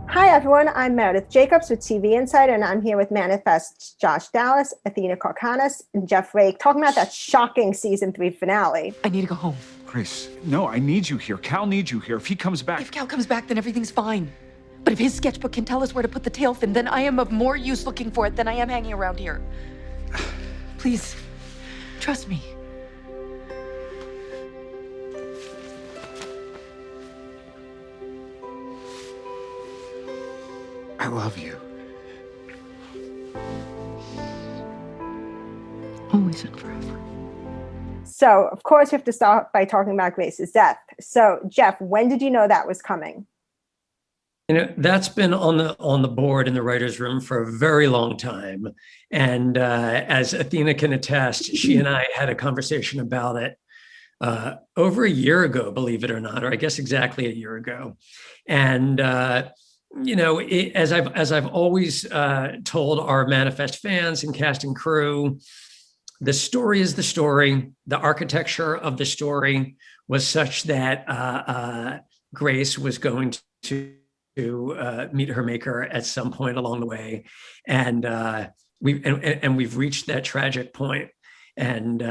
Hi, everyone. I'm Meredith Jacobs with TV Insider, and I'm here with Manifest Josh Dallas, Athena Korkanos, and Jeff Rake, talking about that shocking season 3 finale. I need to go home. Grace, no, I need you here. Cal needs you here. If he comes back... If Cal comes back, then everything's fine. But if his sketchbook can tell us where to put the tail fin, then I am of more use looking for it than I am hanging around here. Please, trust me. I love you. Always and forever. So, of course, we have to start by talking about Grace's death. So, Jeff, when did you know that was coming? That's been on the board in the writer's room for a very long time. And as Athena can attest, she and I had a conversation about it over a year ago, believe it or not, or I guess exactly a year ago. And as I've always told our Manifest fans and cast and crew, the story is the story. The architecture of the story was such that Grace was going to meet her maker at some point along the way, and we've reached that tragic point. And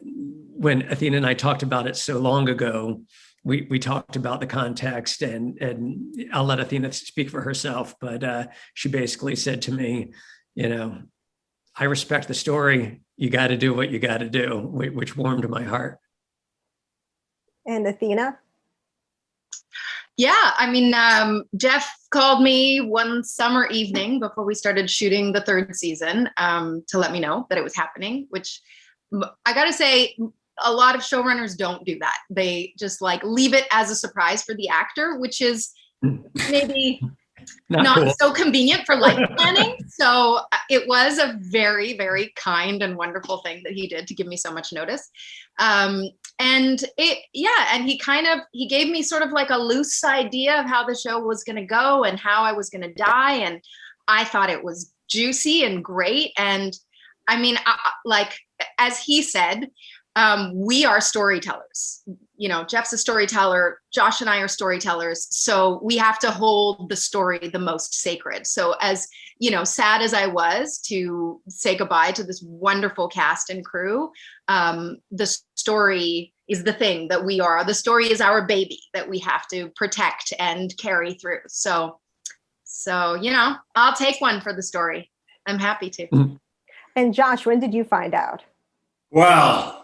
when Athena and I talked about it so long ago, we talked about the context, and I'll let Athena speak for herself, but she basically said to me, I respect the story. You got to do what you got to do, which warmed my heart. And Athena? Yeah, I mean, Jeff called me one summer evening before we started shooting the third season to let me know that it was happening, which I got to say, a lot of showrunners don't do that. They just leave it as a surprise for the actor, which is maybe not cool. So convenient for life planning. So it was a very, very kind and wonderful thing that he did to give me so much notice. And he gave me sort of like a loose idea of how the show was going to go and how I was going to die. And I thought it was juicy and great. And I mean, as he said, we are storytellers. Jeff's a storyteller. Josh and I are storytellers. So we have to hold the story the most sacred. So as, sad as I was to say goodbye to this wonderful cast and crew, the story is the thing that we are. The story is our baby that we have to protect and carry through. So I'll take one for the story. I'm happy to. And Josh, when did you find out? Well,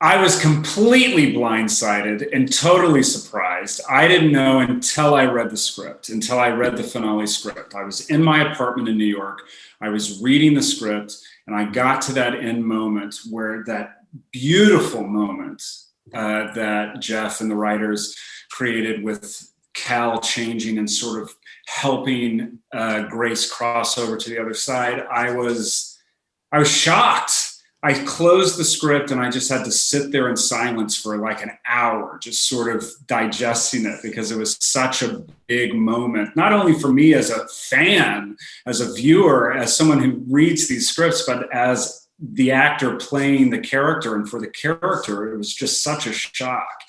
I was completely blindsided and totally surprised. I didn't know until I read the script, until I read the finale script. I was in my apartment in New York. I was reading the script, and I got to that end moment where that beautiful moment that Jeff and the writers created with Cal changing and sort of helping Grace cross over to the other side. I was shocked. I closed the script and I just had to sit there in silence for like an hour, just sort of digesting it, because it was such a big moment, not only for me as a fan, as a viewer, as someone who reads these scripts, but as the actor playing the character. And for the character, it was just such a shock.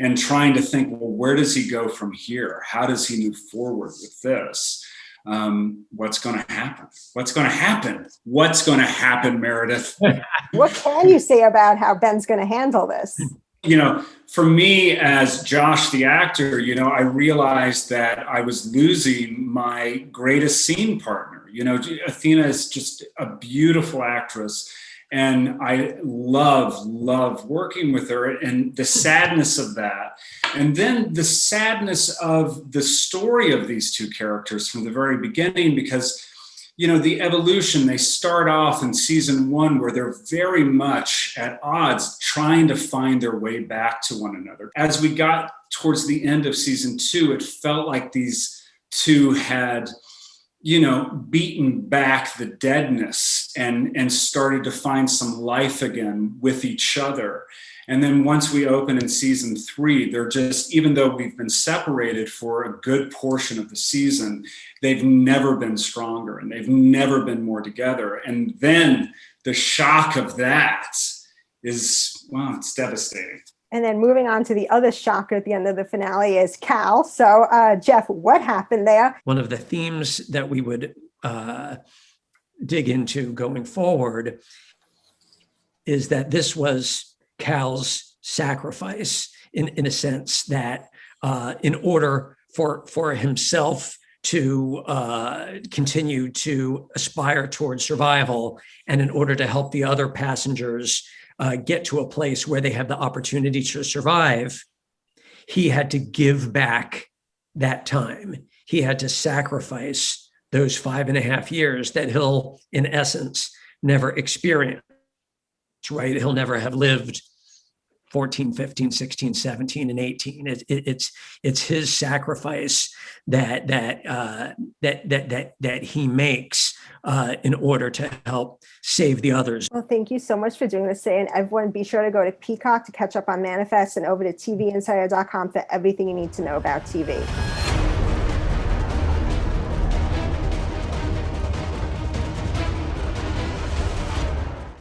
And trying to think, well, where does he go from here? How does he move forward with this? What's going to happen? What's going to happen, Meredith? What can you say about how Ben's going to handle this? For me as Josh, the actor, I realized that I was losing my greatest scene partner. Athena is just a beautiful actress, and I love working with her, and the sadness of that. And then the sadness of the story of these two characters from the very beginning, because, the evolution, they start off in season 1 where they're very much at odds, trying to find their way back to one another. As we got towards the end of season 2, it felt like these two had, beaten back the deadness and started to find some life again with each other. And then once we open in season 3, they're just, even though we've been separated for a good portion of the season, they've never been stronger and they've never been more together. And then the shock of that is, well, it's devastating. And then moving on to the other shocker at the end of the finale is Cal. So, Jeff, what happened there? One of the themes that we would dig into going forward is that this was Cal's sacrifice in a sense that in order for himself to continue to aspire towards survival, and in order to help the other passengers get to a place where they have the opportunity to survive, he had to give back that time. He had to sacrifice those 5.5 years that he'll, in essence, never experience, right? He'll never have lived 14, 15, 16, 17, and 18. It's his sacrifice that he makes in order to help save the others. Well, thank you so much for doing this today. And everyone, be sure to go to Peacock to catch up on Manifest and over to TVinsider.com for everything you need to know about TV.